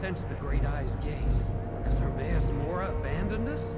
sense the Great Eye's gaze. Has Hermaeus Mora abandoned us?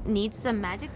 Need some magic?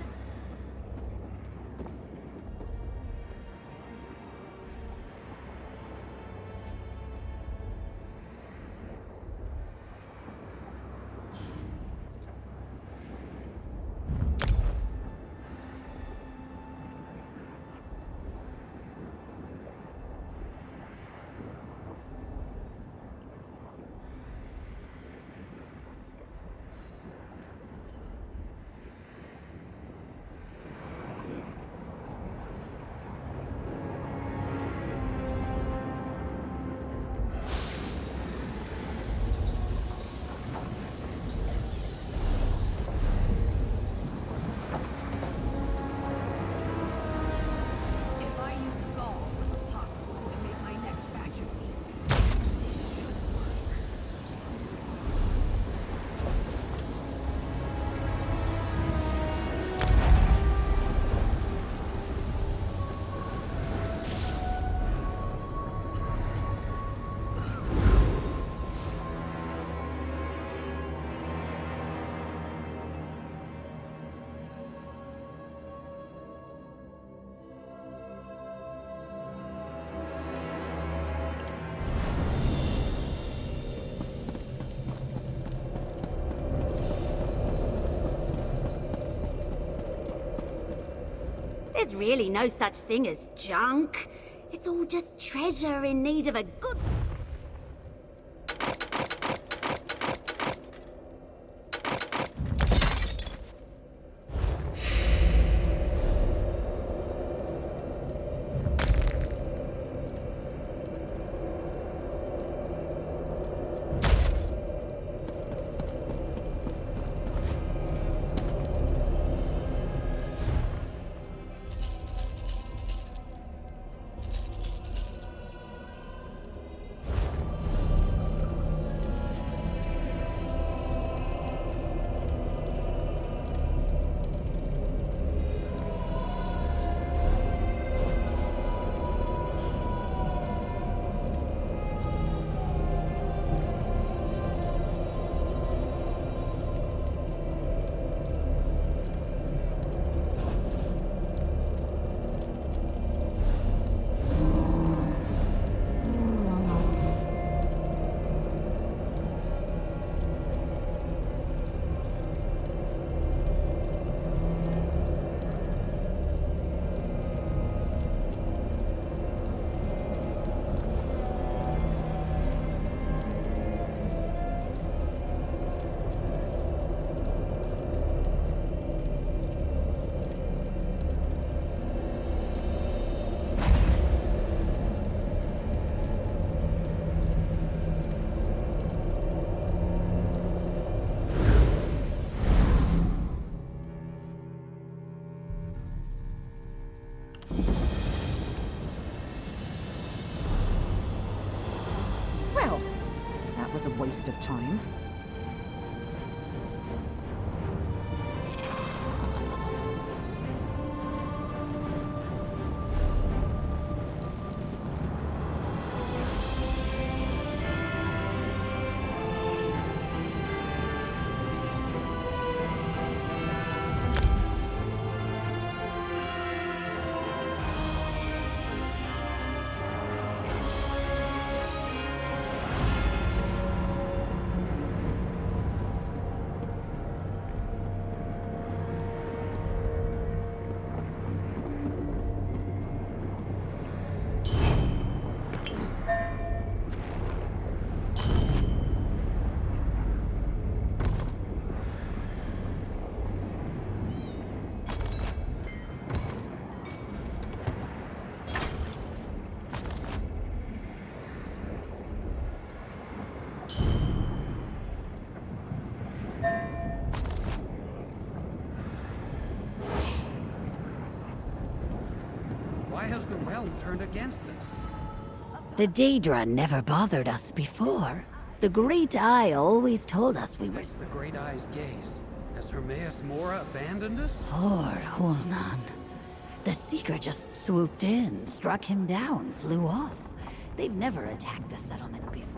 There's really no such thing as junk. It's all just treasure in need of a good... Was a waste of time. Why has the realm turned against us? The Daedra never bothered us before. The Great Eye always told us we were... The Great Eye's gaze. Has Hermaeus Mora abandoned us? Poor Hulnan. The Seeker just swooped in, struck him down, flew off. They've never attacked the settlement before.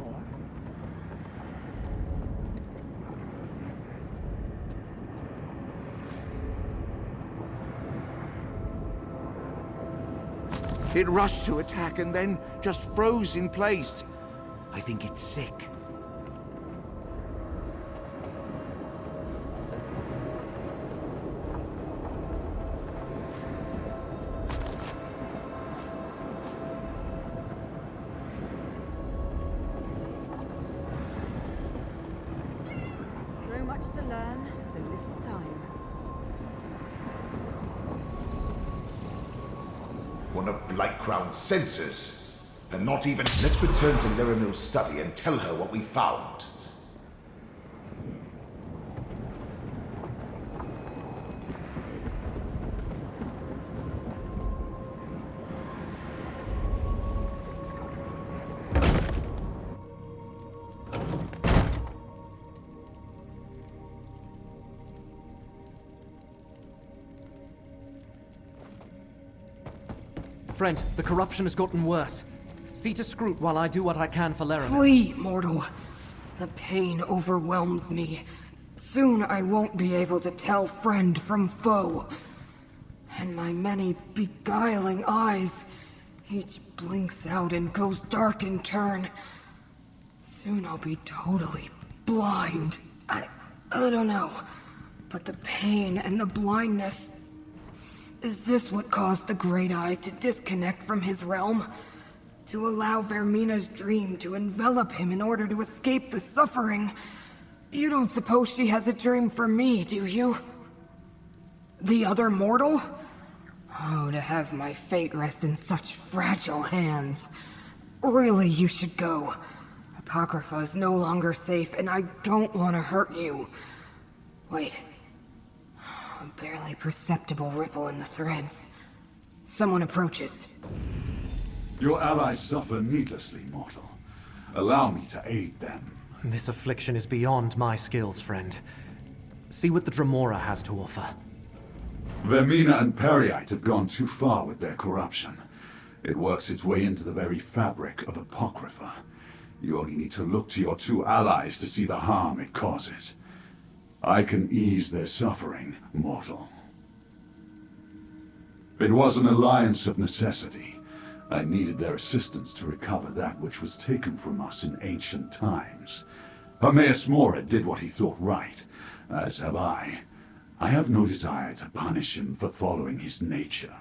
It rushed to attack and then just froze in place. I think it's sick. So much to learn, so little time. One of Blightcrown's sensors. And not even... Let's return to Laramil's study and tell her what we found. Friend, the corruption has gotten worse. See to Scroot while I do what I can for Laramil. Flee, mortal. The pain overwhelms me. Soon I won't be able to tell friend from foe. And my many beguiling eyes, each blinks out and goes dark in turn. Soon I'll be totally blind. I don't know. But the pain and the blindness... Is this what caused the Great Eye to disconnect from his realm? To allow Vermina's dream to envelop him in order to escape the suffering? You don't suppose she has a dream for me, do you? The other mortal? Oh, to have my fate rest in such fragile hands. Really, you should go. Apocrypha is no longer safe, and I don't want to hurt you. Wait. A barely perceptible ripple in the threads. Someone approaches. Your allies suffer needlessly, mortal. Allow me to aid them. This affliction is beyond my skills, friend. See what the Dremora has to offer. Vermina and Periite have gone too far with their corruption. It works its way into the very fabric of Apocrypha. You only need to look to your two allies to see the harm it causes. I can ease their suffering, mortal. It was an alliance of necessity. I needed their assistance to recover that which was taken from us in ancient times. Hermaeus Mora did what he thought right, as have I. I have no desire to punish him for following his nature.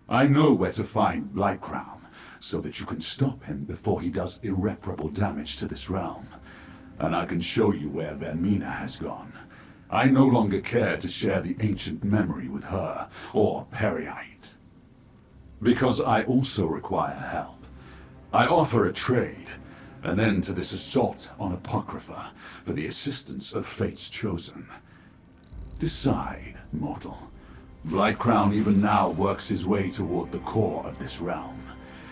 I know where to find Blightcrown, so that you can stop him before he does irreparable damage to this realm. And I can show you where Vermina has gone. I no longer care to share the ancient memory with her, or Periite. Because I also require help. I offer a trade, an end to this assault on Apocrypha, for the assistance of Fate's Chosen. Decide, mortal. Blightcrown even now works his way toward the core of this realm.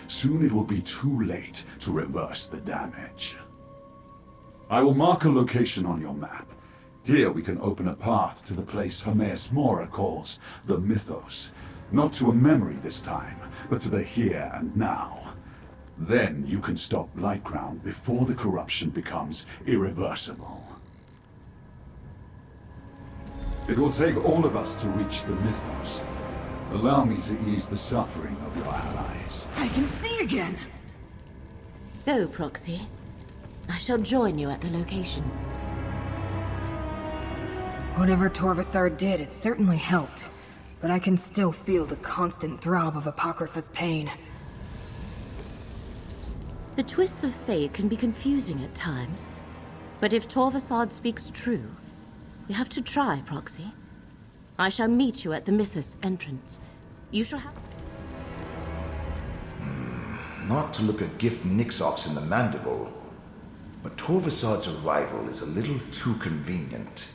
Soon it will be too late to reverse the damage. I will mark a location on your map. Here we can open a path to the place Hermaeus Mora calls the Mythos. Not to a memory this time, but to the here and now. Then you can stop Blightcrown before the corruption becomes irreversible. It will take all of us to reach the Mythos. Allow me to ease the suffering of your allies. I can see again! Go, Proxy. I shall join you at the location. Whatever Torvasar did, it certainly helped. But I can still feel the constant throb of Apocrypha's pain. The twists of fate can be confusing at times. But if Torvasad speaks true, you have to try, Proxy. I shall meet you at the Mythos entrance. You shall have... Not to look at Gift Nixox in the mandible, but Torvasad's arrival is a little too convenient.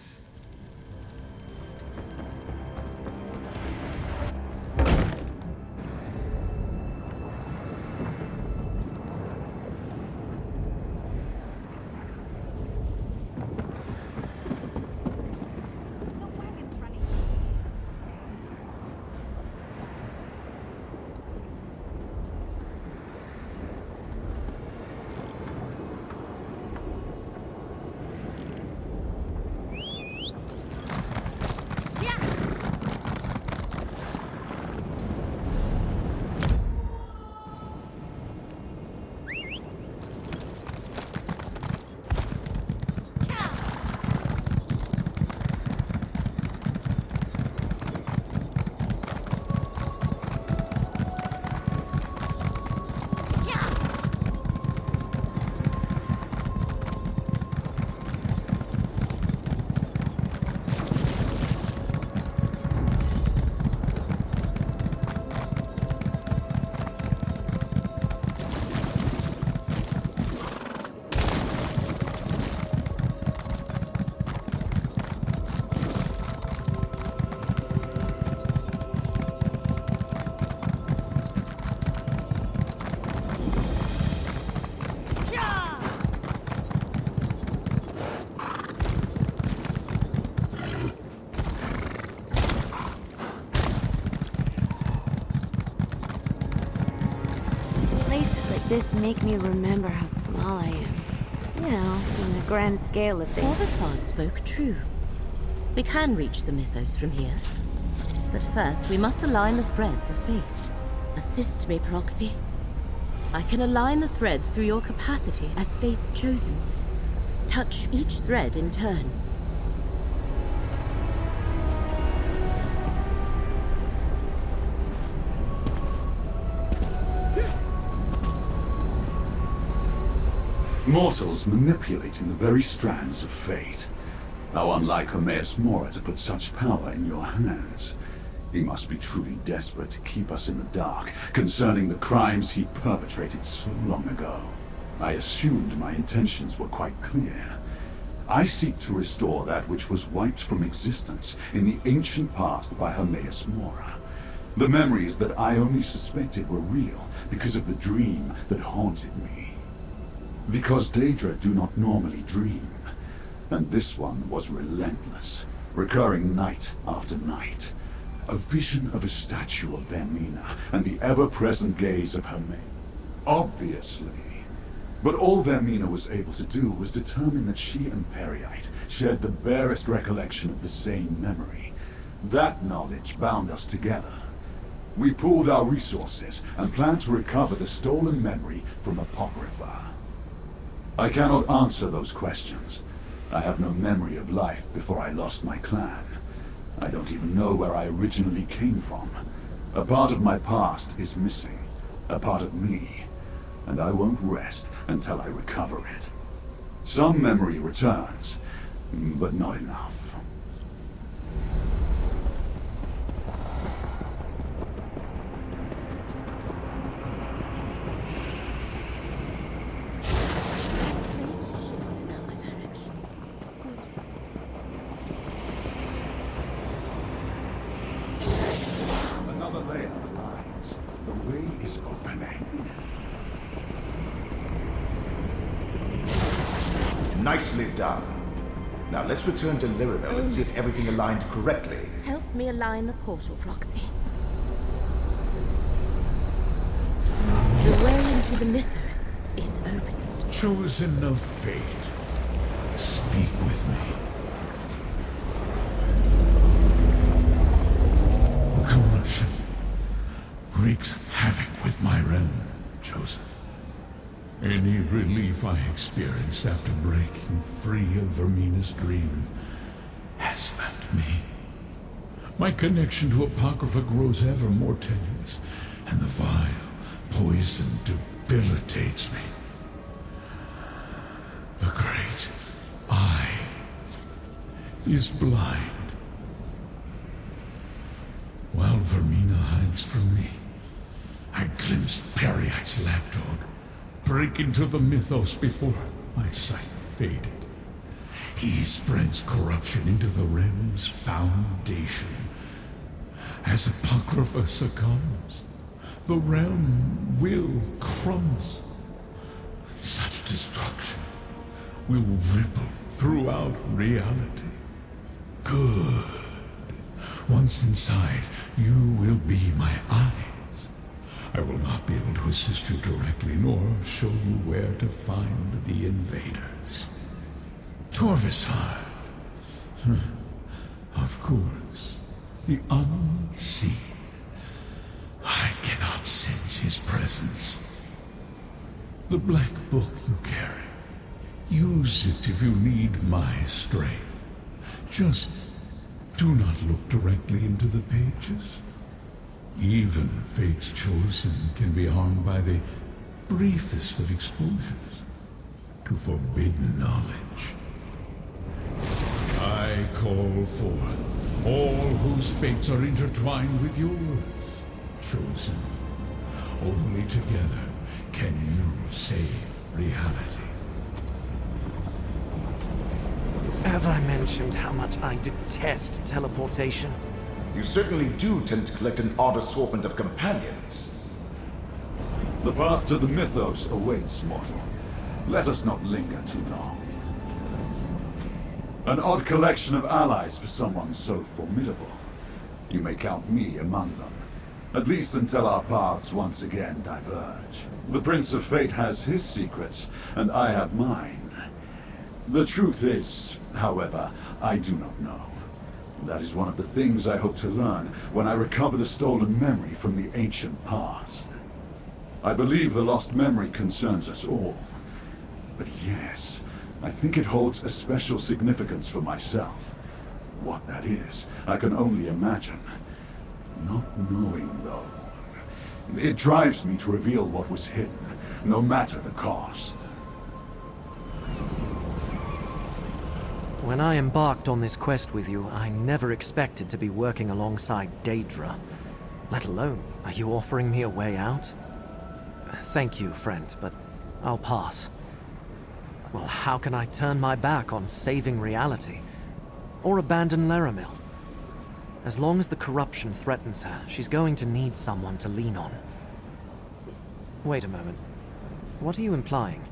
this make me remember how small I am. You know, in the grand scale of things. Torvasad spoke true. We can reach the mythos from here. But first, we must align the threads of fate. Assist me, Proxy. I can align the threads through your capacity as fate's chosen. Touch each thread in turn. Mortals manipulating the very strands of fate. How unlike Hermaeus Mora to put such power in your hands. He must be truly desperate to keep us in the dark concerning the crimes he perpetrated so long ago. I assumed my intentions were quite clear. I seek to restore that which was wiped from existence in the ancient past by Hermaeus Mora. The memories that I only suspected were real because of the dream that haunted me. Because Daedra do not normally dream, and this one was relentless, recurring night after night. A vision of a statue of Vermina and the ever-present gaze of Hermaeus. Obviously. But all Vermina was able to do was determine that she and Periite shared the barest recollection of the same memory. That knowledge bound us together. We pooled our resources and planned to recover the stolen memory from Apocrypha. I cannot answer those questions. I have no memory of life before I lost my clan. I don't even know where I originally came from. A part of my past is missing. A part of me. And I won't rest until I recover it. Some memory returns, but not enough. Nicely done. Now let's return to Lyribel and see if everything aligned correctly. Help me align the portal, Proxy. The way into the mythos is open. Chosen of fate, speak with me. The corruption wreaks havoc with my realm, Chosen. Any relief I experienced after breaking free of Vermina's dream has left me. My connection to Apocrypha grows ever more tenuous, and the vile poison debilitates me. The great eye is blind. While Vermina hides from me, I glimpsed Periite's lapdog break into the mythos before my sight faded. He spreads corruption into the realm's foundation. As Apocrypha succumbs, the realm will crumble. Such destruction will ripple throughout reality. Good. Once inside, you will be my eyes. I will not be able to assist you directly, nor show you where to find the invaders. Torvasad. Of course. The unseen. I cannot sense his presence. The black book you carry. Use it if you need my strength. Just do not look directly into the pages. Even fate's chosen can be harmed by the briefest of exposures to forbidden knowledge. I call forth all whose fates are intertwined with yours, Chosen. Only together can you save reality. Have I mentioned how much I detest teleportation? You certainly do tend to collect an odd assortment of companions. The path to the mythos awaits, mortal. Let us not linger too long. An odd collection of allies for someone so formidable. You may count me among them. At least until our paths once again diverge. The Prince of Fate has his secrets, and I have mine. The truth is, however, I do not know. That is one of the things I hope to learn when I recover the stolen memory from the ancient past. I believe the lost memory concerns us all. But yes, I think it holds a special significance for myself. What that is, I can only imagine. Not knowing, though. It drives me to reveal what was hidden, no matter the cost. When I embarked on this quest with you, I never expected to be working alongside Daedra. Let alone, are you offering me a way out? Thank you, friend, but I'll pass. Well, how can I turn my back on saving reality? Or abandon Laramil? As long as the corruption threatens her, she's going to need someone to lean on. Wait a moment. What are you implying?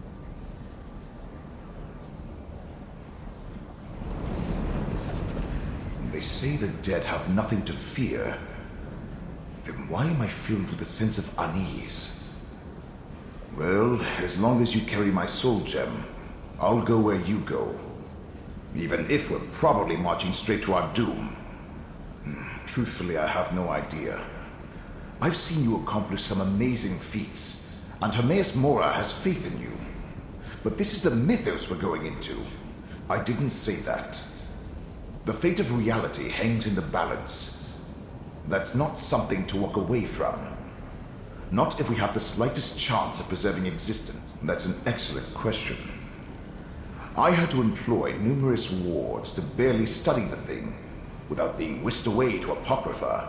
They say the dead have nothing to fear. Then why am I filled with a sense of unease? Well, as long as you carry my soul gem, I'll go where you go. Even if we're probably marching straight to our doom. Truthfully, I have no idea. I've seen you accomplish some amazing feats, and Hermaeus Mora has faith in you. But this is the mythos we're going into. I didn't say that. The fate of reality hangs in the balance. That's not something to walk away from. Not if we have the slightest chance of preserving existence. That's an excellent question. I had to employ numerous wards to barely study the thing, without being whisked away to Apocrypha.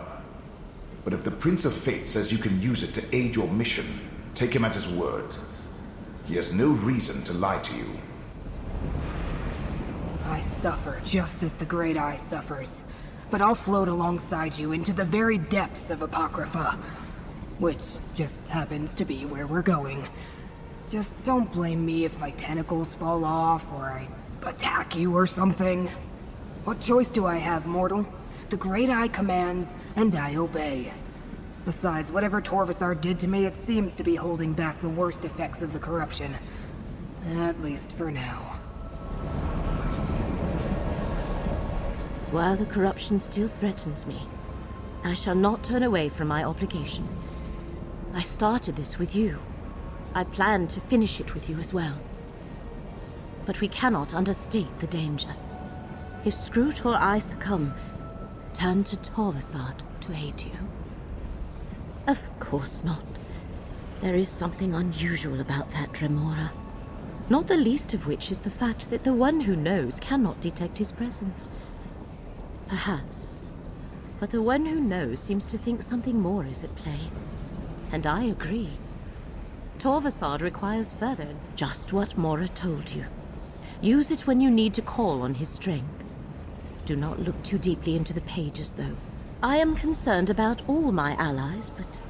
But if the Prince of Fate says you can use it to aid your mission, take him at his word. He has no reason to lie to you. I suffer just as the Great Eye suffers, but I'll float alongside you into the very depths of Apocrypha, which just happens to be where we're going. Just don't blame me if my tentacles fall off or I attack you or something. What choice do I have, mortal? The Great Eye commands, and I obey. Besides, whatever Torvasar did to me, it seems to be holding back the worst effects of the corruption. At least for now. While the corruption still threatens me, I shall not turn away from my obligation. I started this with you. I plan to finish it with you as well. But we cannot understate the danger. If Scroot or I succumb, turn to Torvasar to aid you. Of course not. There is something unusual about that Dremora. Not the least of which is the fact that the one who knows cannot detect his presence. Perhaps. But the one who knows seems to think something more is at play. And I agree. Torvasar requires further, just what Mora told you. Use it when you need to call on his strength. Do not look too deeply into the pages, though. I am concerned about all my allies, but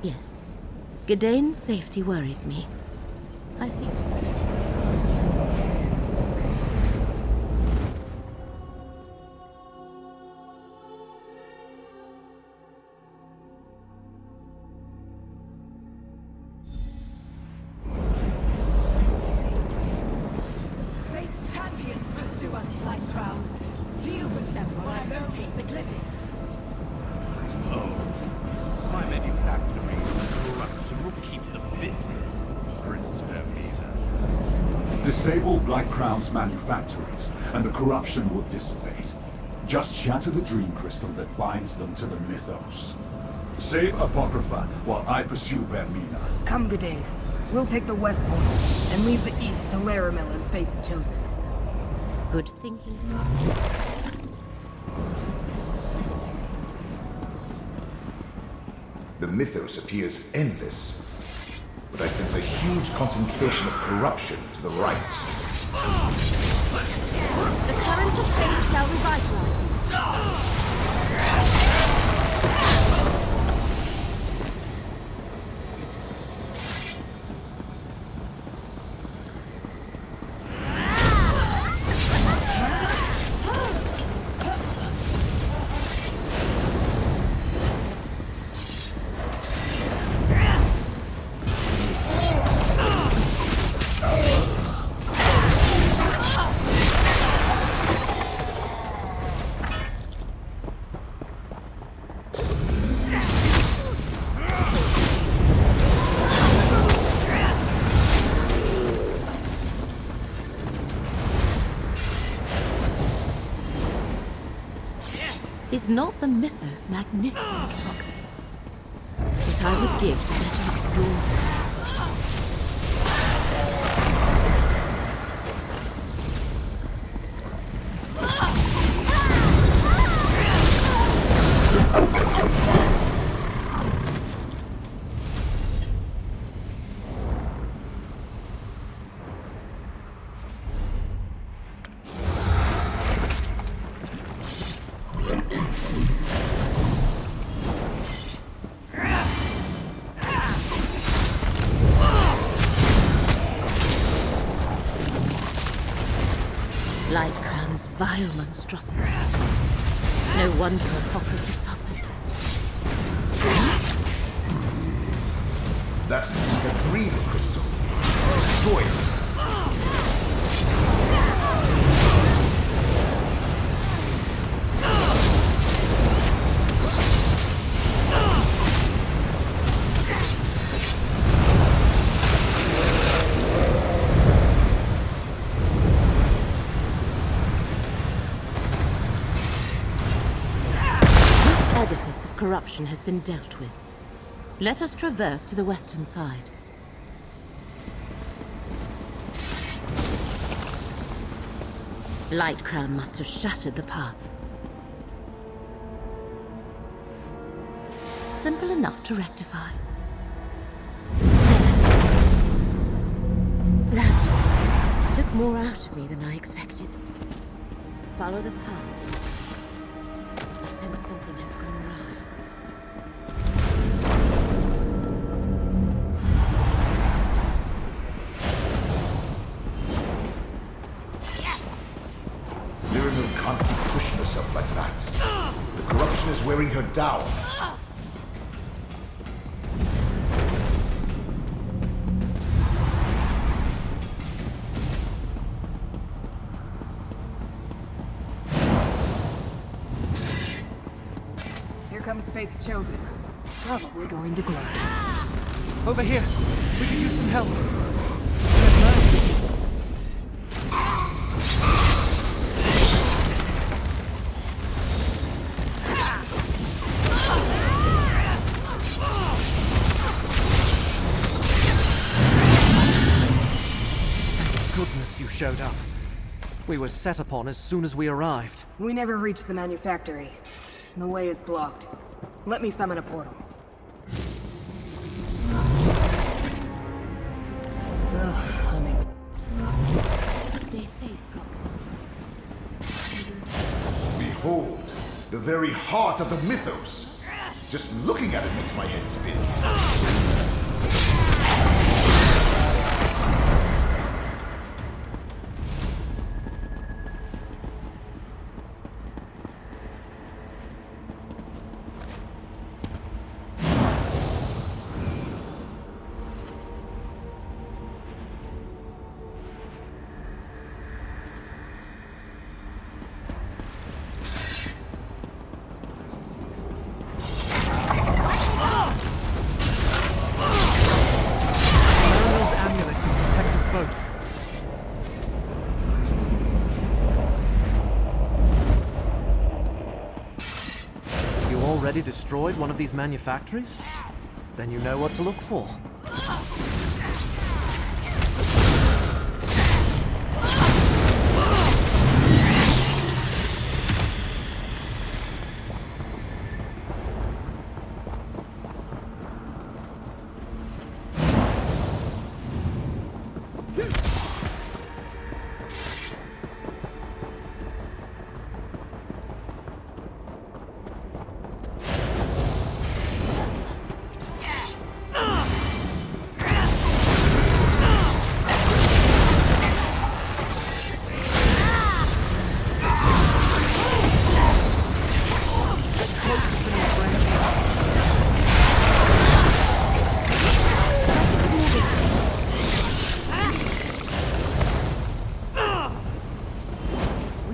yes, Gadain's safety worries me. I think... Fate's champions pursue us, Light Crown. Deal with them while I locate the Glyphics. Oh, my manufactories and corruption will keep them busy, Prince Vermina. Disable Black Crown's manufactories, and the corruption will dissipate. Just shatter the dream crystal that binds them to the mythos. Save Apocrypha while I pursue Vermina. Come, Gadain. We'll take the west portal and leave the east to Laramil and Fate's Chosen. Good thinking. The mythos appears endless, but I sense a huge concentration of corruption to the right. The current of fate shall revitalize you. Is not the mythos magnificent, Proxy? What I would give to let you explore this place. Lightcrown's vile monstrosity. No wonder Apocrypha suffers. That looks like a dream crystal. Destroy it. Edifice of corruption has been dealt with. Let us traverse to the western side. Lightcrown must have shattered the path. Simple enough to rectify. That took more out of me than I expected. Follow the path. I sense something has gone wrong. Mirabelle can't keep pushing herself like that. The corruption is wearing her down. Here comes Fate's Chosen. Probably going to glow. Over here. We can use some help. Yes, ma'am. Goodness, you showed up. We were set upon as soon as we arrived. We never reached the manufactory. The way is blocked. Let me summon a portal. Stay safe, Proxy. Behold, the very heart of the mythos. Just looking at it makes my head spin. Already destroyed one of these manufactories? Then you know what to look for.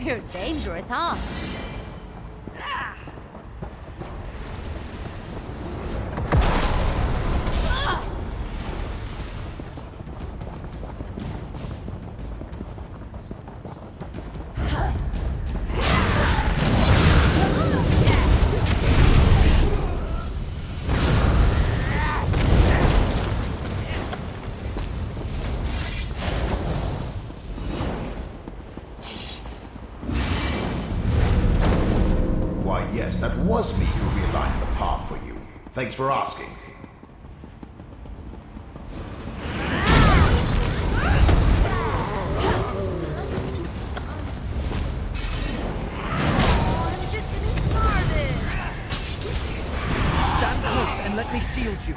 You're dangerous, huh? Yes, that was me who realigned the path for you. Thanks for asking. Stand close and let me shield you.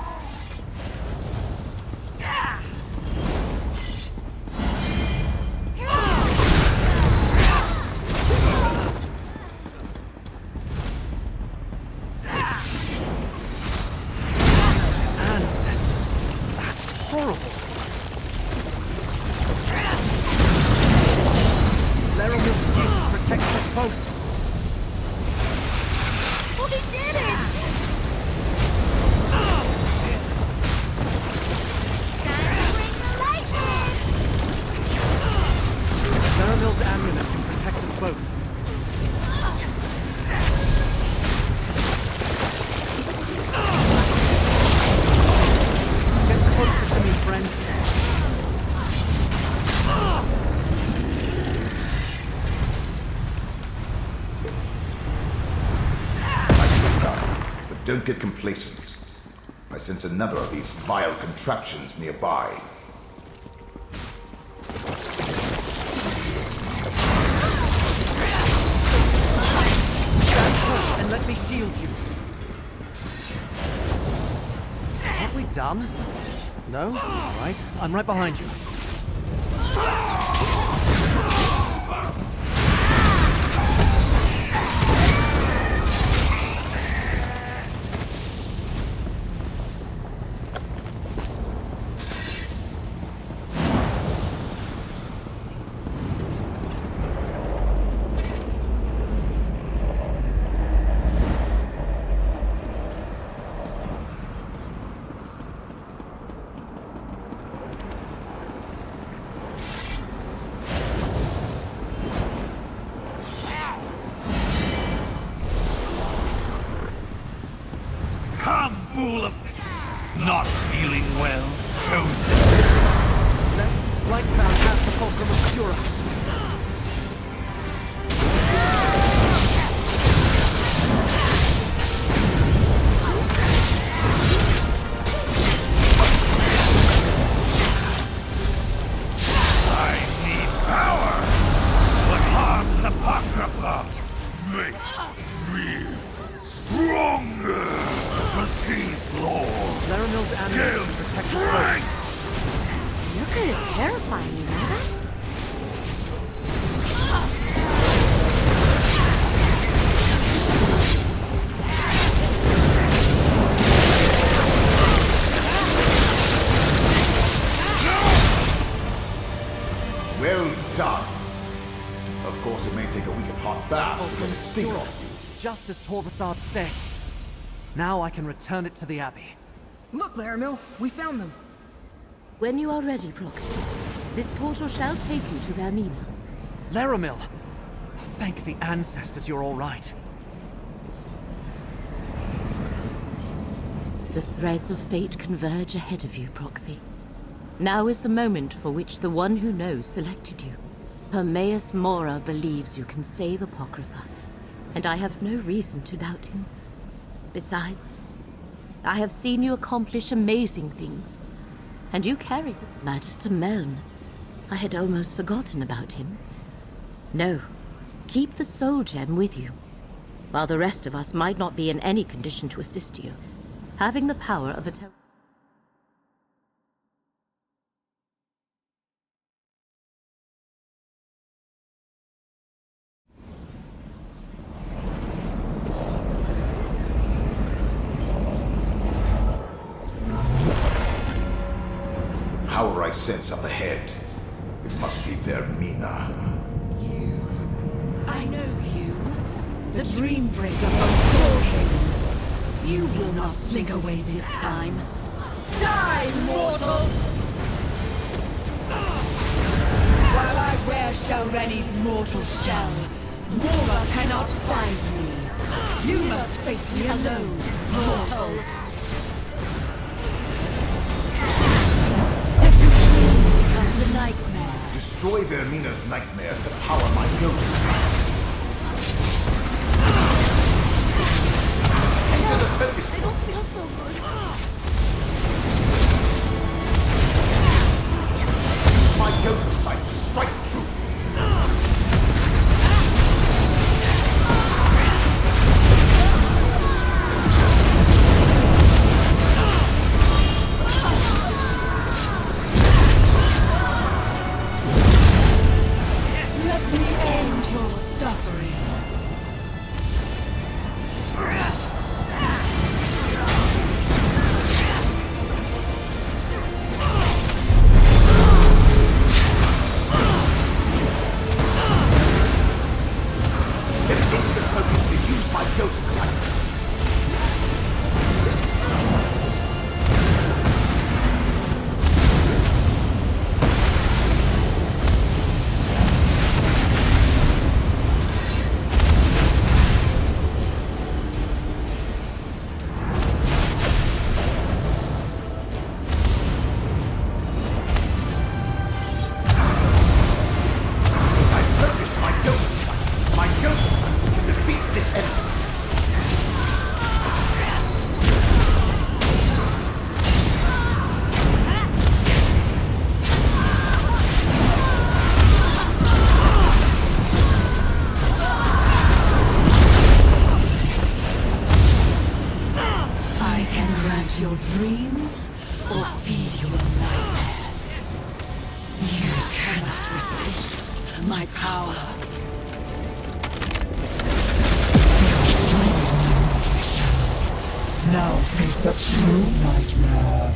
Don't get complacent. I sense another of these vile contraptions nearby. Stand close and let me shield you. Aren't we done? No? All right. I'm right behind you. Fool of... Not feeling well, chosen. That Lightbound has the fulcrum obscura. I need power. What harms Apocrypha makes me stronger. Laramil's amulet protects us both. You're kind of terrifying, you know that? Well done. Of course, it may take a week of hot baths to get a stink off you. Just as Torvasad said. Now I can return it to the Abbey. Look, Laramil, we found them. When you are ready, Proxy, this portal shall take you to Vermina. Laramil! Thank the ancestors you're all right. The threads of fate converge ahead of you, Proxy. Now is the moment for which the one who knows selected you. Hermaeus Mora believes you can save Apocrypha, and I have no reason to doubt him. Besides, I have seen you accomplish amazing things, and you carry the Magister Meln. I had almost forgotten about him. No, keep the soul gem with you. While the rest of us might not be in any condition to assist you, having the power of a Power I sense up ahead. It must be Vermina. You. I know you. The Dreambreaker from Soulhaven. You will not slink away this time. Die, mortal! While I wear Shalreni's mortal shell, Mora cannot find me. You must face me alone, mortal. The nightmare. Destroy Vermina's nightmares to power my ghosts. ghost sight. Your dreams or feed your nightmares. You cannot resist my power. Your strength, my mortal shell. Now face a true nightmare.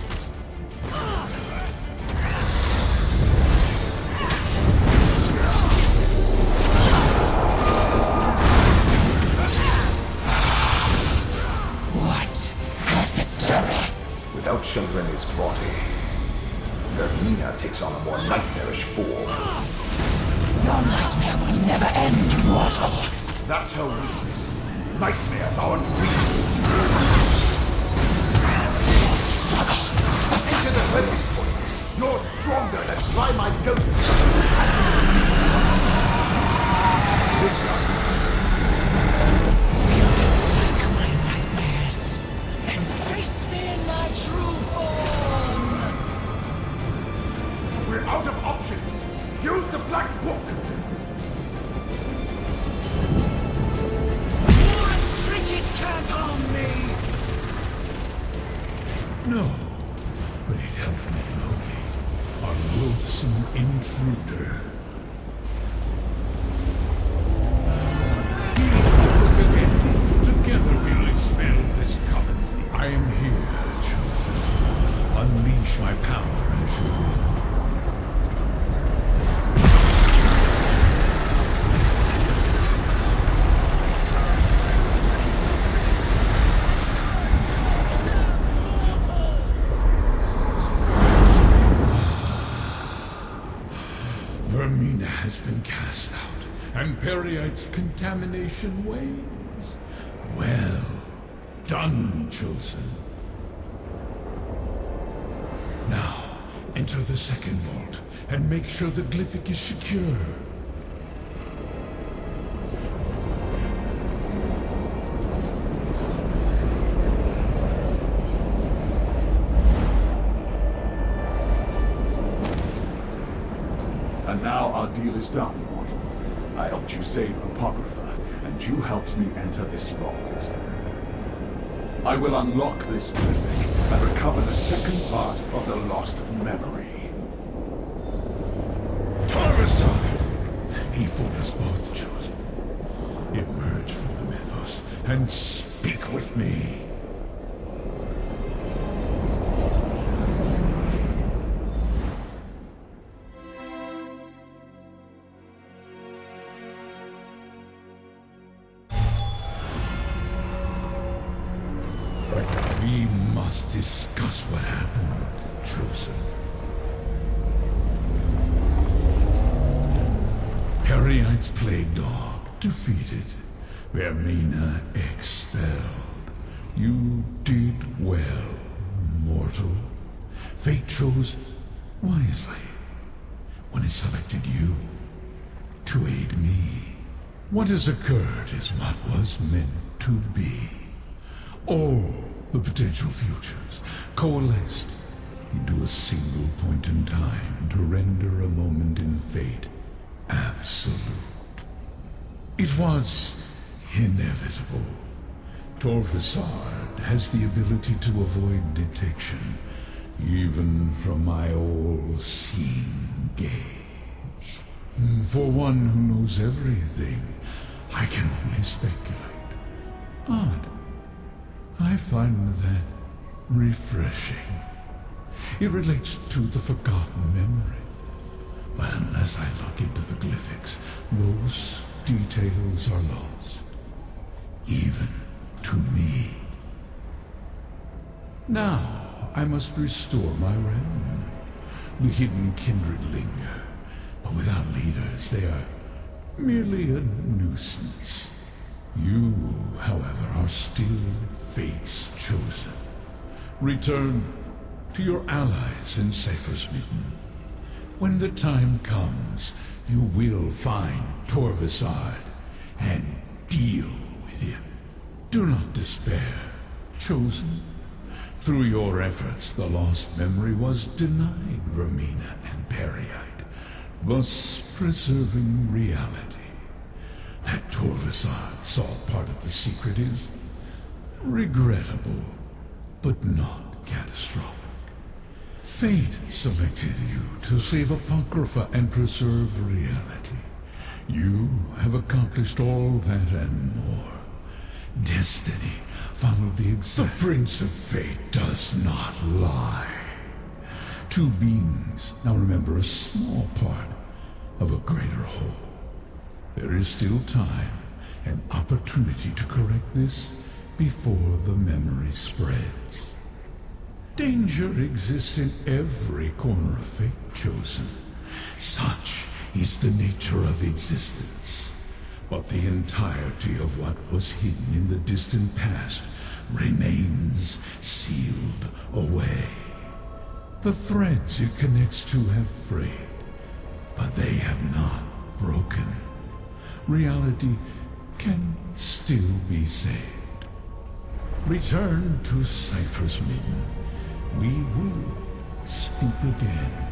Without Shalrene's body, Vermina takes on a more nightmarish form. Your nightmare will never end, mortal. That's her weakness. Nightmares aren't real. Struggle. Enter the focus point. You're stronger than fly my ghost. This time. You don't like my nightmares. Embrace me in my true form. We're out of options. Use the Black Book. My trinkets can't harm me. No, but it helped me locate our loathsome intruder. Together we'll expel this coven. I am here, Chosen. Unleash my power as you will. Vermina has been cast out, and Periite's contamination wanes. Well done, Chosen. Now, enter the second vault, and make sure the glyphic is secure. And now our deal is done, mortal. I helped you save Apocrypha, and you helped me enter this vault. I will unlock this glyphic and recover the second part of the lost memory. Tarvason! He fooled us both, Chosen. Emerge from the mythos and speak with me. We must discuss what happened, Chosen. Periite's plague dog defeated. Vermina expelled. You did well, mortal. Fate chose wisely when it selected you to aid me. What has occurred is what was meant to be. All the potential futures coalesced into a single point in time to render a moment in fate absolute. It was inevitable. Torvasard has the ability to avoid detection, even from my all-seeing gaze. For one who knows everything, I can only speculate. Odd. I find that refreshing. It relates to the forgotten memory. But unless I look into the glyphics, those details are lost. Even Now, I must restore my realm. The hidden kindred linger, but without leaders, they are merely a nuisance. You, however, are still fate's chosen. Return to your allies in Cypher's Midden. When the time comes, you will find Torvisard and deal with him. Do not despair, chosen. Through your efforts, the lost memory was denied Vermina and Periite, thus preserving reality. That Torvisard saw part of the secret is regrettable, but not catastrophic. Fate selected you to save Apocrypha and preserve reality. You have accomplished all that and more. Destiny followed the exact... The Prince of Fate does not lie. Two beings now remember a small part of a greater whole. There is still time and opportunity to correct this before the memory spreads. Danger exists in every corner of Fate, chosen. Such is the nature of existence. But the entirety of what was hidden in the distant past remains sealed away. The threads it connects to have frayed, but they have not broken. Reality can still be saved. Return to Cypher's Midden. We will speak again.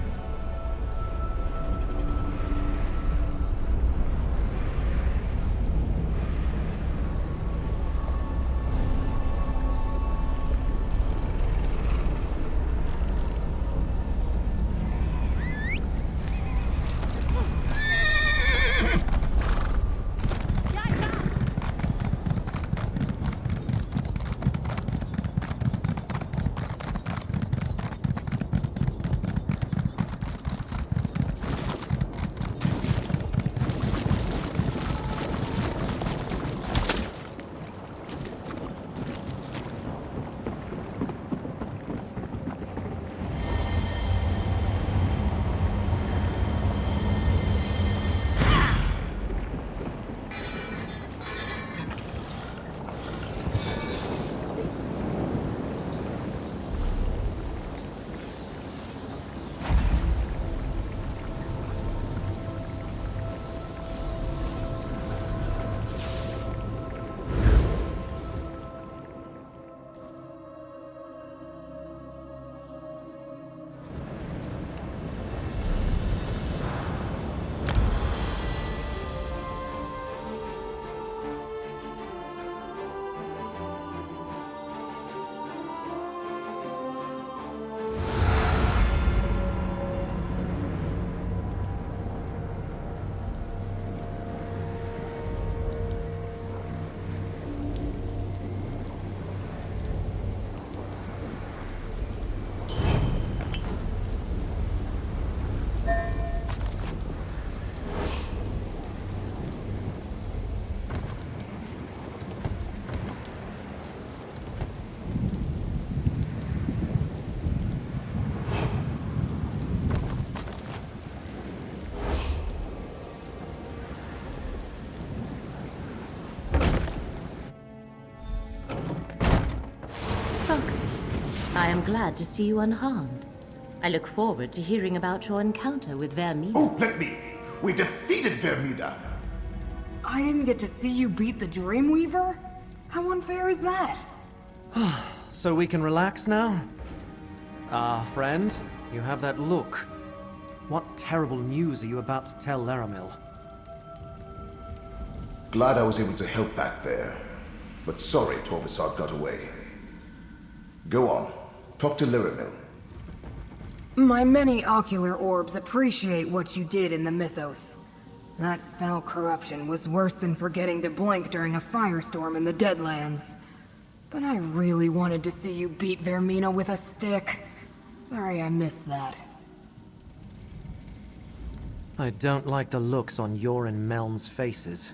I am glad to see you unharmed. I look forward to hearing about your encounter with Vermina. Oh, let me! We defeated Vermina! I didn't get to see you beat the Dreamweaver? How unfair is that? So we can relax now? Ah, friend, you have that look. What terrible news are you about to tell Laramil? Glad I was able to help back there. But sorry Torvisard got away. Go on. Talk to Laramil. My many ocular orbs appreciate what you did in the Mythos. That foul corruption was worse than forgetting to blink during a firestorm in the Deadlands. But I really wanted to see you beat Vermina with a stick. Sorry I missed that. I don't like the looks on your and Melm's faces.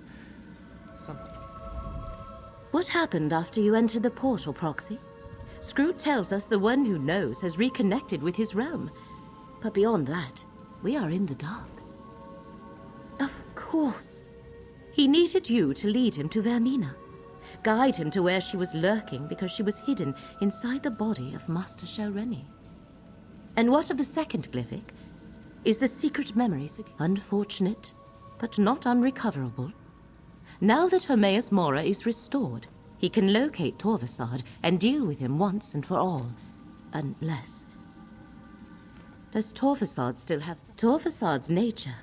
What happened after you entered the portal, Proxy? Scrooge tells us the one who knows has reconnected with his realm. But beyond that, we are in the dark. Of course. He needed you to lead him to Vermina. Guide him to where she was lurking because she was hidden inside the body of Master Shelreni. And what of the second glyphic? Is the secret memory unfortunate, but not unrecoverable? Now that Hermaeus Mora is restored, he can locate Torvasad and deal with him once and for all. Unless... Does Torvasad still have... Torvasad's nature?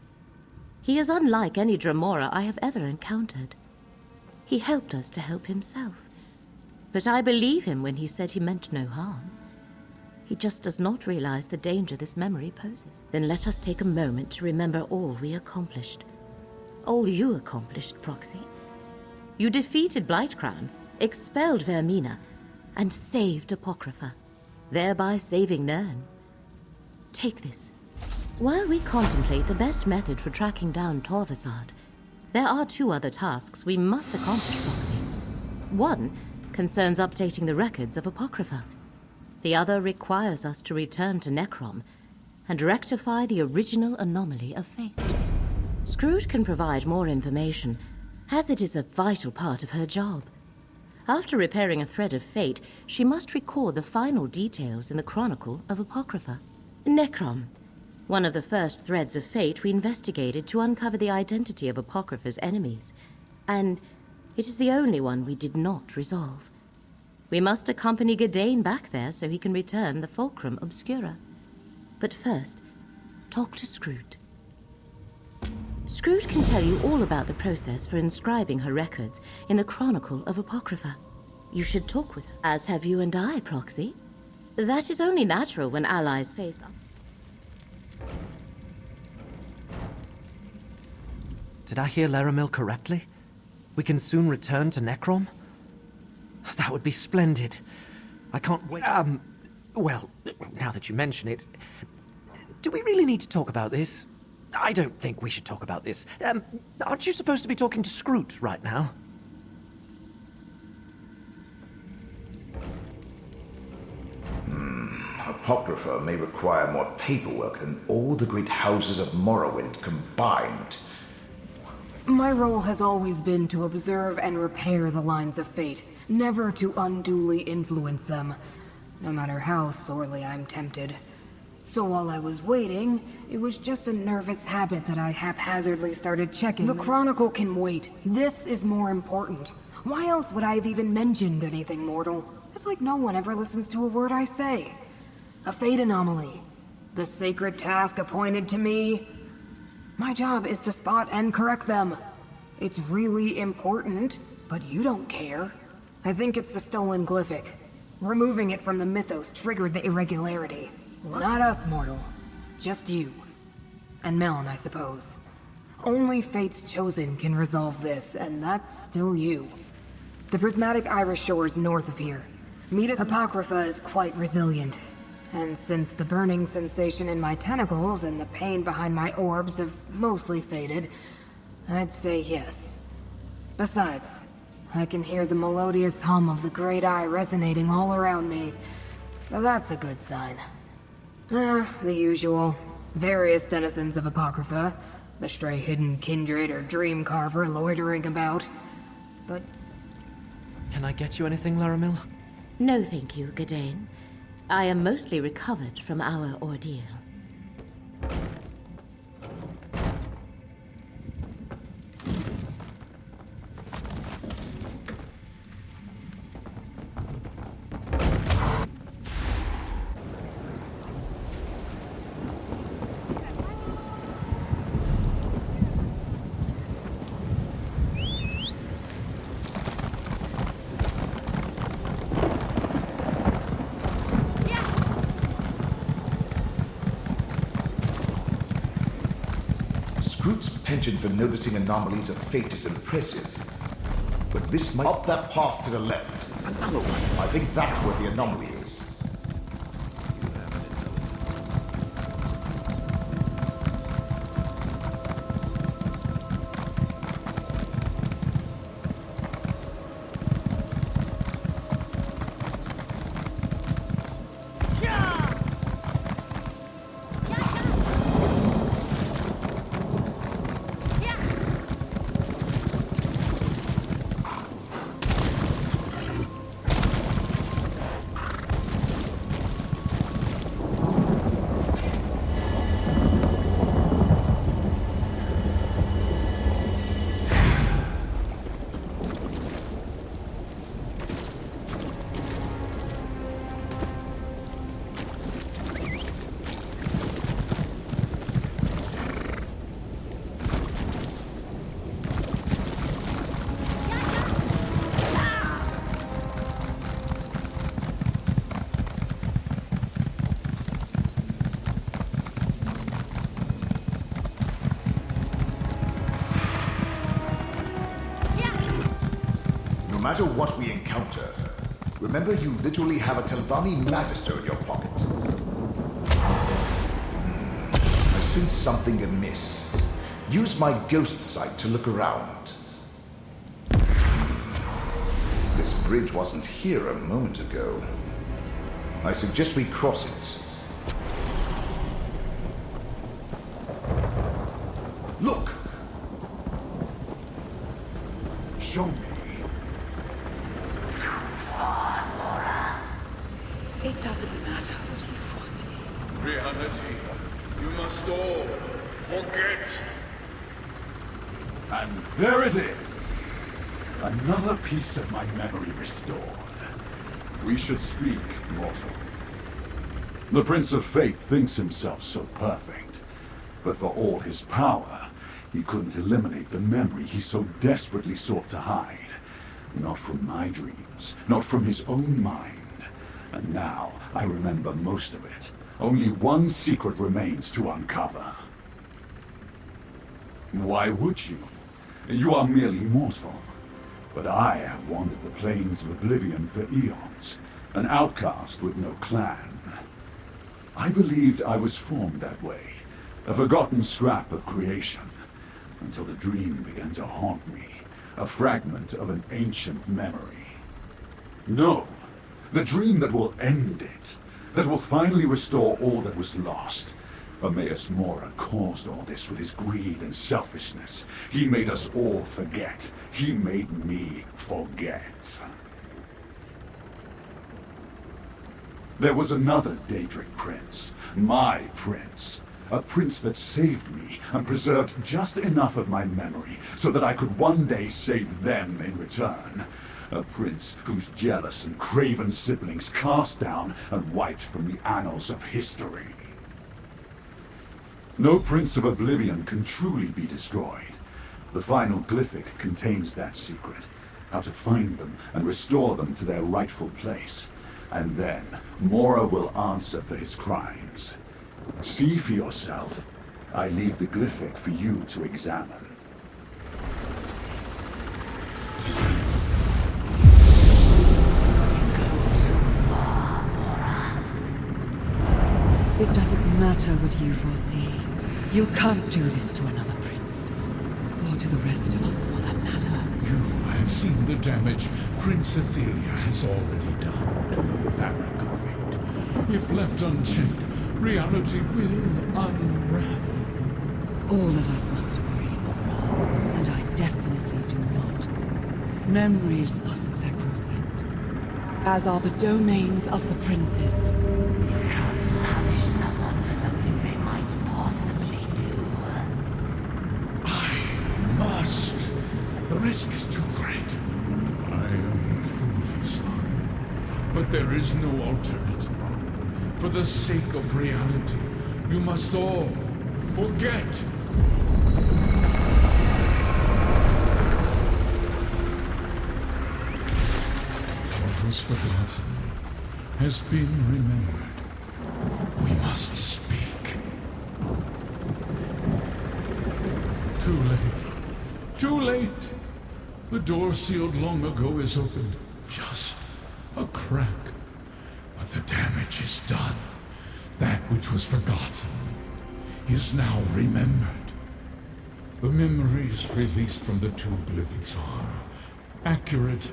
He is unlike any Dremora I have ever encountered. He helped us to help himself. But I believe him when he said he meant no harm. He just does not realize the danger this memory poses. Then let us take a moment to remember all we accomplished. All you accomplished, Proxy. You defeated Blightcrown, expelled Vermina, and saved Apocrypha, thereby saving Nirn. Take this. While we contemplate the best method for tracking down Torvasad, there are 2 other tasks we must accomplish, Proxy. One concerns updating the records of Apocrypha. The other requires us to return to Necrom and rectify the original anomaly of fate. Scrooge can provide more information, as it is a vital part of her job. After repairing a thread of fate, she must record the final details in the Chronicle of Apocrypha. Necrom, one of the first threads of fate we investigated to uncover the identity of Apocrypha's enemies, and it is the only one we did not resolve. We must accompany Gadain back there so he can return the Fulcrum Obscura. But first, talk to Scrooge. Scrooge can tell you all about the process for inscribing her records in the Chronicle of Apocrypha. You should talk with her, as have you and I, Proxy. That is only natural when allies face up. Did I hear Laramil correctly? We can soon return to Necrom? That would be splendid. I can't wait. Well, now that you mention it, do we really need to talk about this? I don't think we should talk about this. Aren't you supposed to be talking to Scroot right now? Apocrypha may require more paperwork than all the great houses of Morrowind combined. My role has always been to observe and repair the lines of fate, never to unduly influence them, no matter how sorely I'm tempted. So while I was waiting, it was just a nervous habit that I haphazardly started checking. The Chronicle can wait. This is more important. Why else would I have even mentioned anything mortal? It's like no one ever listens to a word I say. A fate anomaly. The sacred task appointed to me. My job is to spot and correct them. It's really important, but you don't care. I think it's the stolen glyphic. Removing it from the mythos triggered the irregularity. Not us, mortal. Just you. And Melon, I suppose. Only Fate's Chosen can resolve this, and that's still you. The prismatic Irish shores north of here. Meet us. Apocrypha is quite resilient. And since the burning sensation in my tentacles and the pain behind my orbs have mostly faded, I'd say yes. Besides, I can hear the melodious hum of the Great Eye resonating all around me, so that's a good sign. The usual. Various denizens of Apocrypha, the stray hidden kindred or dream carver loitering about, but... Can I get you anything, Laramil? No, thank you, Gadain. I am mostly recovered from our ordeal. Scroot's penchant for noticing anomalies of fate is impressive. But this might... Up that path to the left. Another one. I think that's where the anomaly is. matter what we encounter, remember you literally have a Telvanni Magister in your pocket. I sense something amiss. Use my ghost sight to look around. This bridge wasn't here a moment ago. I suggest we cross it. Look! Show me. It doesn't matter what you foresee. Reality. You must all forget. And there it is! Another piece of my memory restored. We should speak, mortal. The Prince of Fate thinks himself so perfect, but for all his power, he couldn't eliminate the memory he so desperately sought to hide. Not from my dreams, not from his own mind. And now, I remember most of it. Only one secret remains to uncover. Why would you? You are merely mortal. But I have wandered the plains of oblivion for eons, an outcast with no clan. I believed I was formed that way, a forgotten scrap of creation, until the dream began to haunt me, a fragment of an ancient memory. No, the dream that will end it, that will finally restore all that was lost. Emmaus Mora caused all this with his greed and selfishness. He made us all forget. He made me forget. There was another Daedric prince, my prince. A prince that saved me and preserved just enough of my memory so that I could one day save them in return. A prince whose jealous and craven siblings cast down and wiped from the annals of history. No Prince of Oblivion can truly be destroyed. The final glyphic contains that secret, how to find them and restore them to their rightful place. And then, Mora will answer for his crimes. See for yourself. I leave the glyphic for you to examine. It doesn't matter what you foresee. You can't do this to another prince. Or to the rest of us, for that matter. You have seen the damage Prince Athelia has already done to the fabric of fate. If left unchecked, reality will unravel. All of us must agree, Mora. And I definitely do not. Memories are sacrosanct. As are the domains of the princes. You can't punish someone for something they might possibly do. I must. The risk is too great. I am truly sorry. But there is no alternative. For the sake of reality, you must all forget. What was forgotten has been remembered. We must speak. Too late. Too late. The door sealed long ago is opened. Just a crack. But the damage is done. That which was forgotten is now remembered. The memories released from the two glyphics are accurate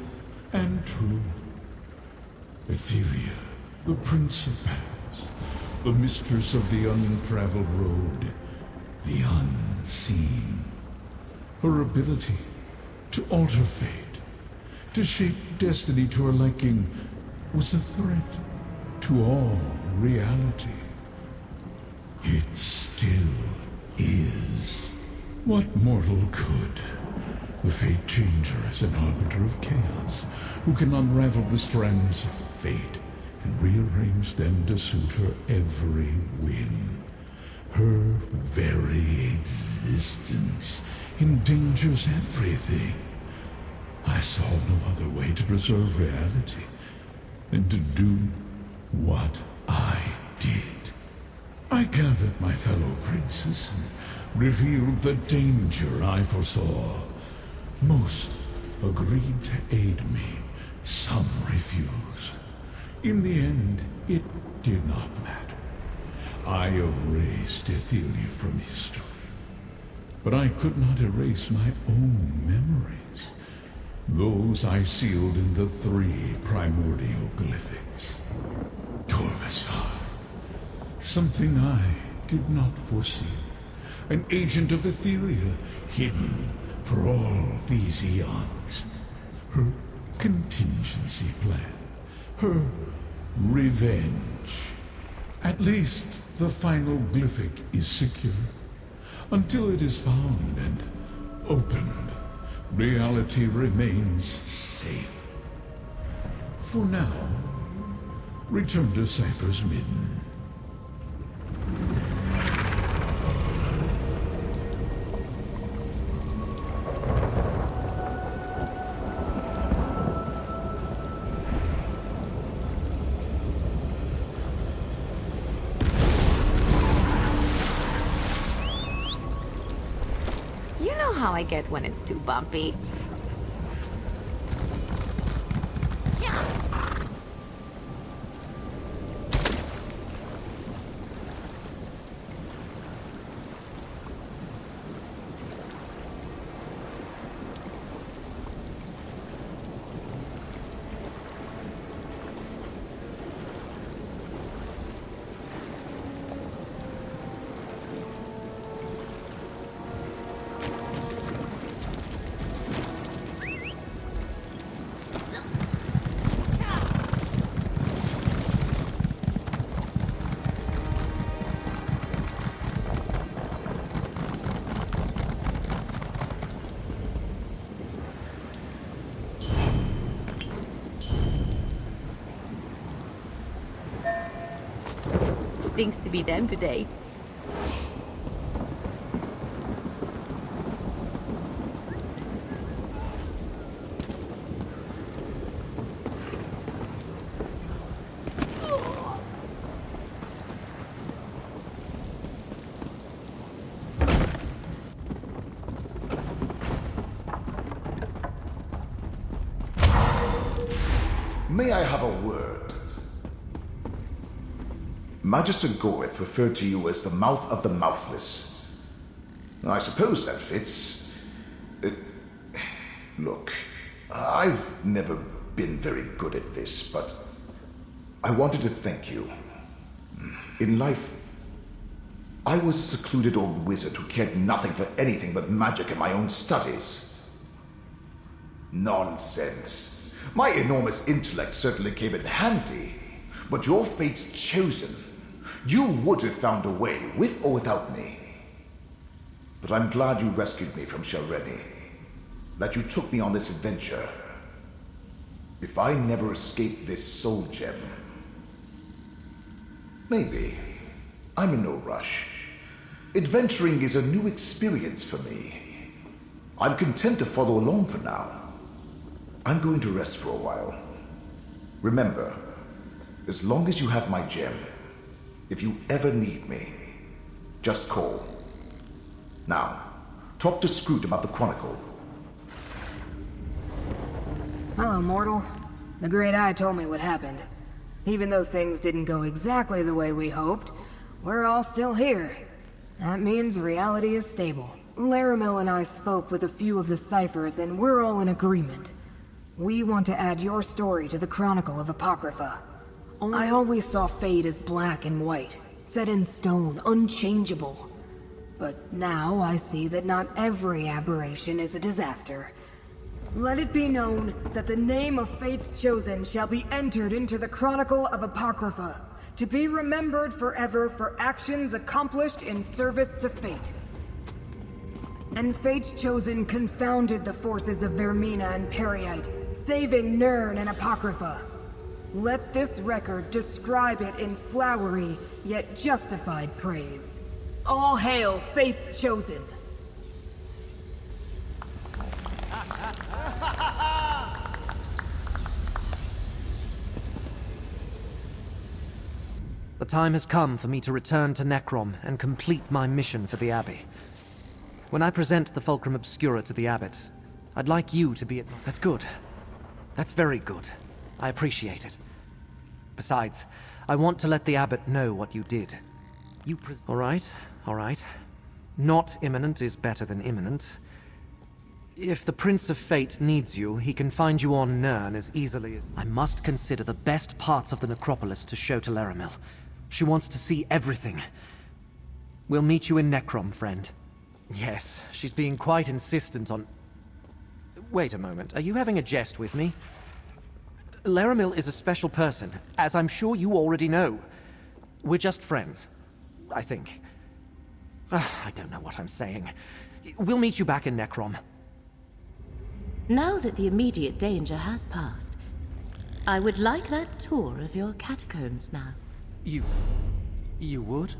and true. Athelia, the Prince of Paths, the mistress of the untraveled road, the unseen. Her ability to alter fate, to shape destiny to her liking, was a threat to all reality. It still is. What mortal could? The Fate Changer is an arbiter of chaos, who can unravel the strands of fate and rearrange them to suit her every whim. Her very existence endangers everything. I saw no other way to preserve reality than to do what I did. I gathered my fellow princes and revealed the danger I foresaw. Most agreed to aid me, some refused. In the end, it did not matter. I erased Ethelia from history. But I could not erase my own memories. Those I sealed in the 3 primordial glyphics. Torvasar. Something I did not foresee. An agent of Ethelia, hidden for all these eons. Her contingency plan. Her revenge. At least the final glyphic is secure. Until it is found and opened, reality remains safe. For now, return to Cypher's Midden. You know how I get when it's too bumpy. Stinks to be them today. May I have a word? Magister Goreth referred to you as the mouth of the mouthless. I suppose that fits. Look, I've never been very good at this, but I wanted to thank you. In life, I was a secluded old wizard who cared nothing for anything but magic and my own studies. Nonsense. My enormous intellect certainly came in handy, but your fate's chosen. You would have found a way, with or without me. But I'm glad you rescued me from Shalreni, that you took me on this adventure. If I never escaped this soul gem... Maybe. I'm in no rush. Adventuring is a new experience for me. I'm content to follow along for now. I'm going to rest for a while. Remember, as long as you have my gem, if you ever need me, just call. Now, talk to Scroot about the Chronicle. Hello, mortal. The Great Eye told me what happened. Even though things didn't go exactly the way we hoped, we're all still here. That means reality is stable. Laramil and I spoke with a few of the ciphers, and we're all in agreement. We want to add your story to the Chronicle of Apocrypha. I always saw fate as black and white, set in stone, unchangeable. But now I see that not every aberration is a disaster. Let it be known that the name of Fate's Chosen shall be entered into the Chronicle of Apocrypha, to be remembered forever for actions accomplished in service to fate. And Fate's Chosen confounded the forces of Vermina and Periite, saving Nirn and Apocrypha. Let this record describe it in flowery, yet justified praise. All hail Fate's Chosen! The time has come for me to return to Necrom and complete my mission for the Abbey. When I present the Fulcrum Obscura to the Abbot, I'd like you to be at... That's good. That's very good. I appreciate it. Besides, I want to let the abbot know what you did. All right, all right. Not imminent is better than imminent. If the Prince of Fate needs you, he can find you on Nirn as easily as... I must consider the best parts of the necropolis to show to Laramil. She wants to see everything. We'll meet you in Necrom, friend. Yes, she's being quite insistent on... Wait a moment, are you having a jest with me? Laramil is a special person, as I'm sure you already know. We're just friends, I think. I don't know what I'm saying. We'll meet you back in Necrom. Now that the immediate danger has passed, I would like that tour of your catacombs now. You would?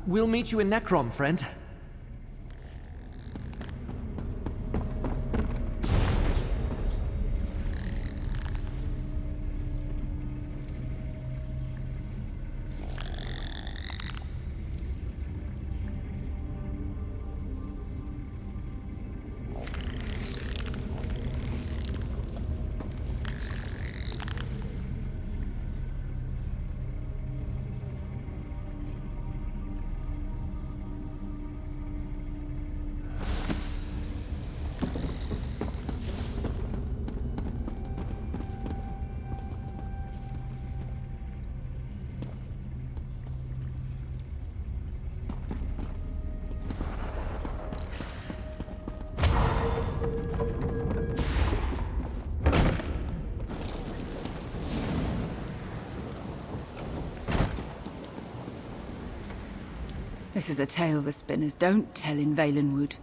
We'll meet you in Necrom, friend. This is a tale the spinners don't tell in Valenwood.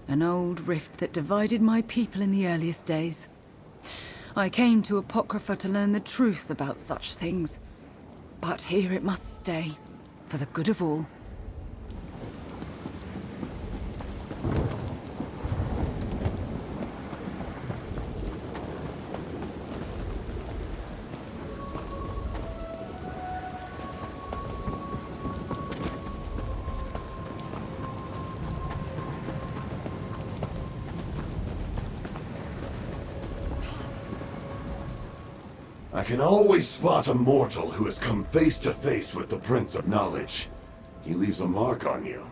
An old rift that divided my people in the earliest days. I came to Apocrypha to learn the truth about such things. But here it must stay, for the good of all. I can always spot a mortal who has come face to face with the Prince of Knowledge. He leaves a mark on you.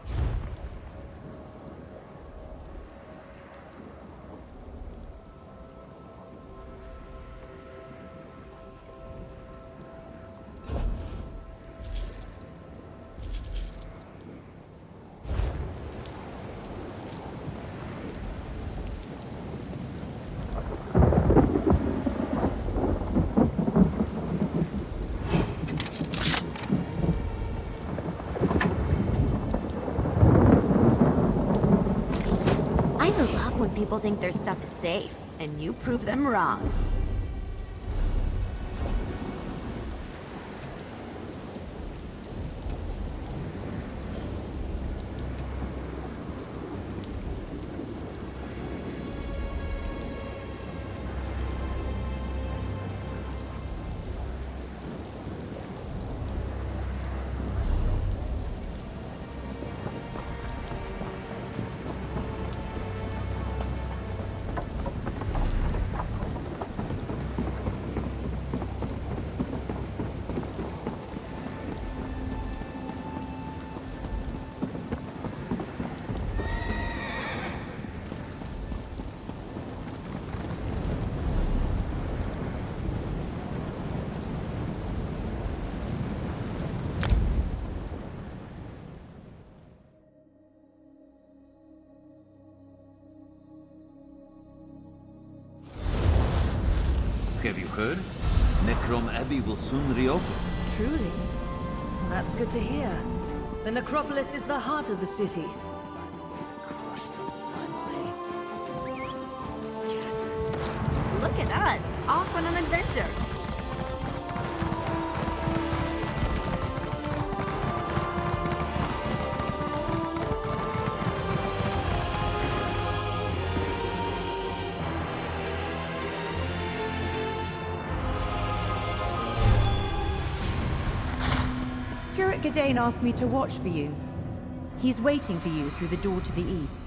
People think their stuff is safe, and you prove them wrong. Have you heard? Necrom Abbey will soon reopen. Truly? That's good to hear. The necropolis is the heart of the city. Look at us, off on an adventure. Gadain asked me to watch for you. He's waiting for you through the door to the east.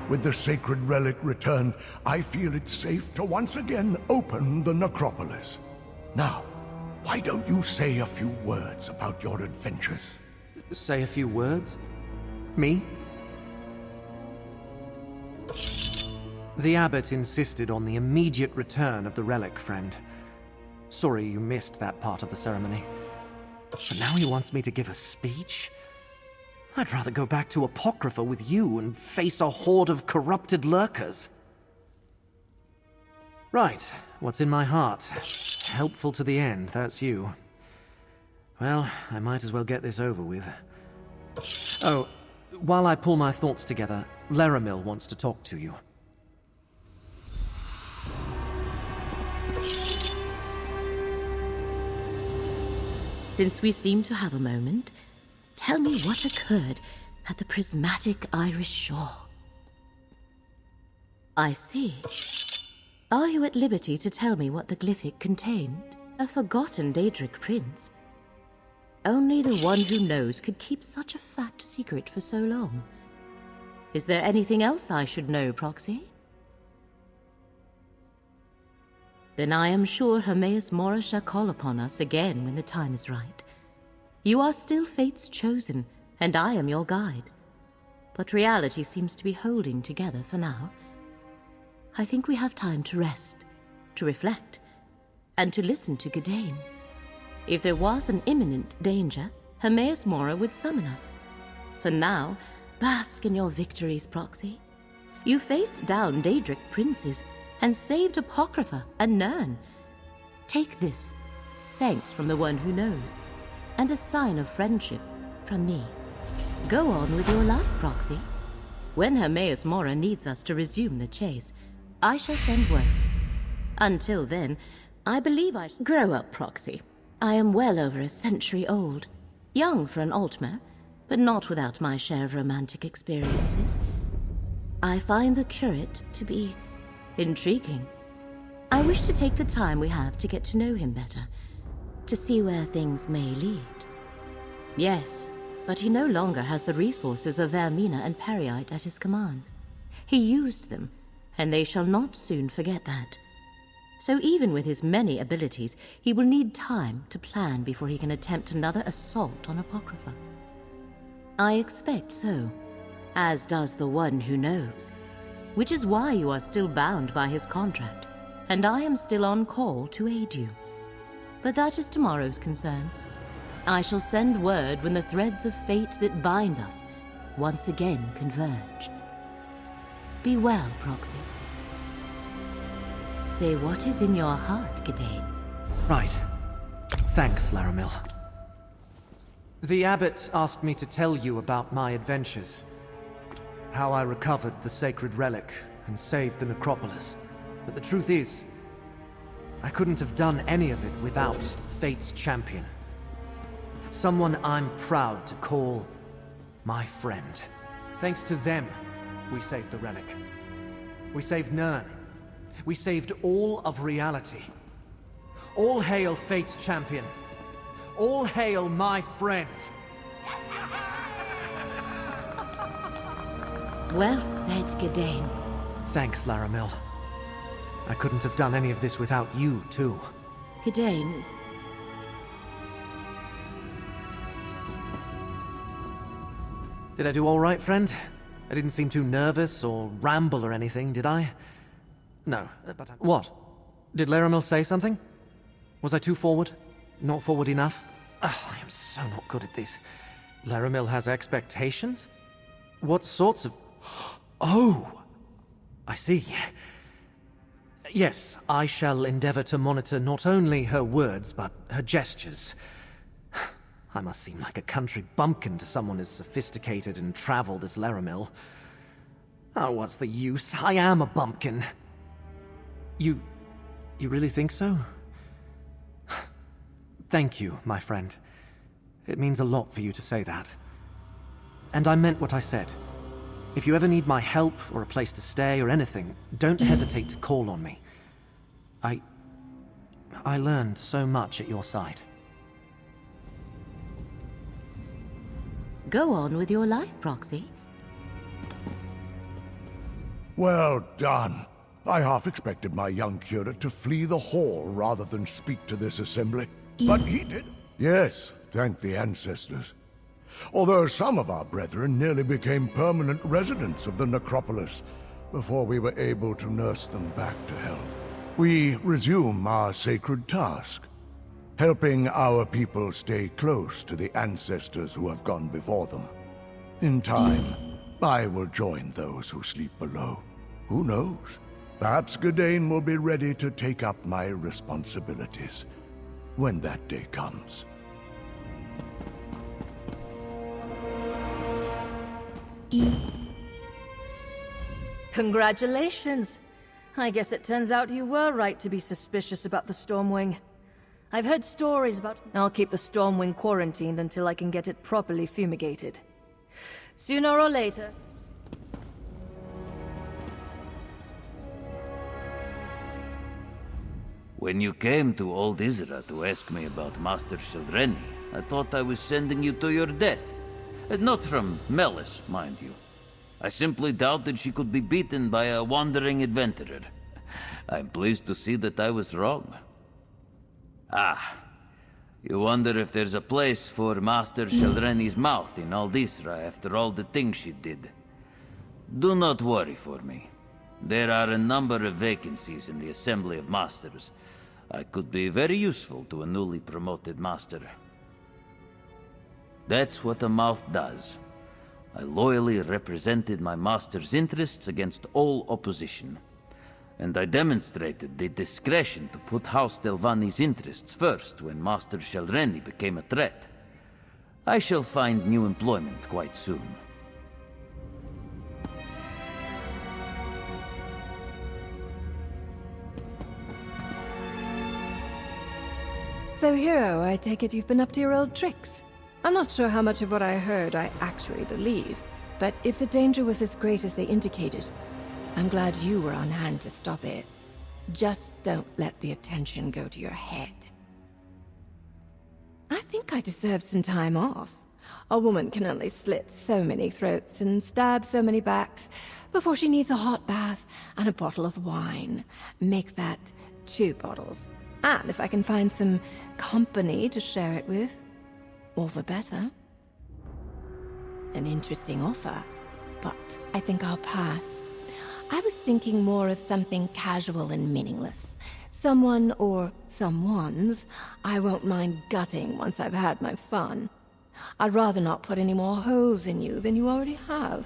With the sacred relic returned, I feel it's safe to once again open the necropolis. Now, why don't you say a few words about your adventures? Say a few words? Me? The abbot insisted on the immediate return of the relic, friend. Sorry you missed that part of the ceremony. But now he wants me to give a speech? I'd rather go back to Apocrypha with you and face a horde of corrupted lurkers. Right, what's in my heart? Helpful to the end, that's you. Well, I might as well get this over with. Oh, while I pull my thoughts together, Laramil wants to talk to you. Since we seem to have a moment, tell me what occurred at the prismatic Irish shore. I see. Are you at liberty to tell me what the glyphic contained? A forgotten Daedric prince. Only the one who knows could keep such a fat secret for so long. Is there anything else I should know, Proxy? Then I am sure Hermaeus Mora shall call upon us again when the time is right. You are still Fate's chosen, and I am your guide. But reality seems to be holding together for now. I think we have time to rest, to reflect, and to listen to Gadain. If there was an imminent danger, Hermaeus Mora would summon us. For now, bask in your victories, Proxy. You faced down Daedric princes and saved Apocrypha and Nirn. Take this, thanks from the one who knows, and a sign of friendship from me. Go on with your life, Proxy. When Hermaeus Mora needs us to resume the chase, I shall send word. Until then, I believe I should grow up, Proxy. I am well over a century old. Young for an Altmer, but not without my share of romantic experiences. I find the curate to be intriguing. I wish to take the time we have to get to know him better, to see where things may lead. Yes, but he no longer has the resources of Vermina and Periite at his command. He used them, and they shall not soon forget that. So even with his many abilities, he will need time to plan before he can attempt another assault on Apocrypha. I expect so, as does the one who knows. Which is why you are still bound by his contract, and I am still on call to aid you. But that is tomorrow's concern. I shall send word when the threads of fate that bind us once again converge. Be well, Proxy. Say what is in your heart, Gadain. Right. Thanks, Laramil. The abbot asked me to tell you about my adventures. How I recovered the sacred relic and saved the necropolis. But the truth is, I couldn't have done any of it without Fate's champion. Someone I'm proud to call my friend. Thanks to them, we saved the relic. We saved Nirn. We saved all of reality. All hail Fate's champion. All hail my friend. Well said, Gadain. Thanks, Laramil. I couldn't have done any of this without you, too. Gadain. Did I do all right, friend? I didn't seem too nervous or ramble or anything, did I? No, but what? Did Laramil say something? Was I too forward? Not forward enough? Ugh, I am so not good at this. Laramil has expectations? What sorts of... Oh! I see. Yes, I shall endeavor to monitor not only her words, but her gestures. I must seem like a country bumpkin to someone as sophisticated and traveled as Laramil. Oh, what's the use? I am a bumpkin. You really think so? Thank you, my friend. It means a lot for you to say that. And I meant what I said. If you ever need my help, or a place to stay, or anything, don't hesitate to call on me. I learned so much at your side. Go on with your life, Proxy. Well done. I half expected my young curate to flee the hall rather than speak to this assembly. But he did. Yes, thank the ancestors. Although some of our brethren nearly became permanent residents of the necropolis before we were able to nurse them back to health. We resume our sacred task, helping our people stay close to the ancestors who have gone before them. In time, I will join those who sleep below. Who knows? Perhaps Gadain will be ready to take up my responsibilities when that day comes. Congratulations! I guess it turns out you were right to be suspicious about the Stormwing. I've heard stories about... I'll keep the Stormwing quarantined until I can get it properly fumigated. Sooner or later... When you came to Old Isra to ask me about Master Sildreni, I thought I was sending you to your death. Not from malice, mind you. I simply doubted she could be beaten by a wandering adventurer. I'm pleased to see that I was wrong. Ah, you wonder if there's a place for Master Sildreni's mouth in Old Isra after all the things she did. Do not worry for me. There are a number of vacancies in the Assembly of Masters. I could be very useful to a newly promoted master. That's what a mouth does. I loyally represented my master's interests against all opposition. And I demonstrated the discretion to put House Delvani's interests first when Master Sildreni became a threat. I shall find new employment quite soon. So, Hero, I take it you've been up to your old tricks. I'm not sure how much of what I heard I actually believe, but if the danger was as great as they indicated, I'm glad you were on hand to stop it. Just don't let the attention go to your head. I think I deserve some time off. A woman can only slit so many throats and stab so many backs before she needs a hot bath and a bottle of wine. Make that 2 bottles. And if I can find some company to share it with, all the better. An interesting offer, but I think I'll pass. I was thinking more of something casual and meaningless. Someone or someones I won't mind gutting once I've had my fun. I'd rather not put any more holes in you than you already have.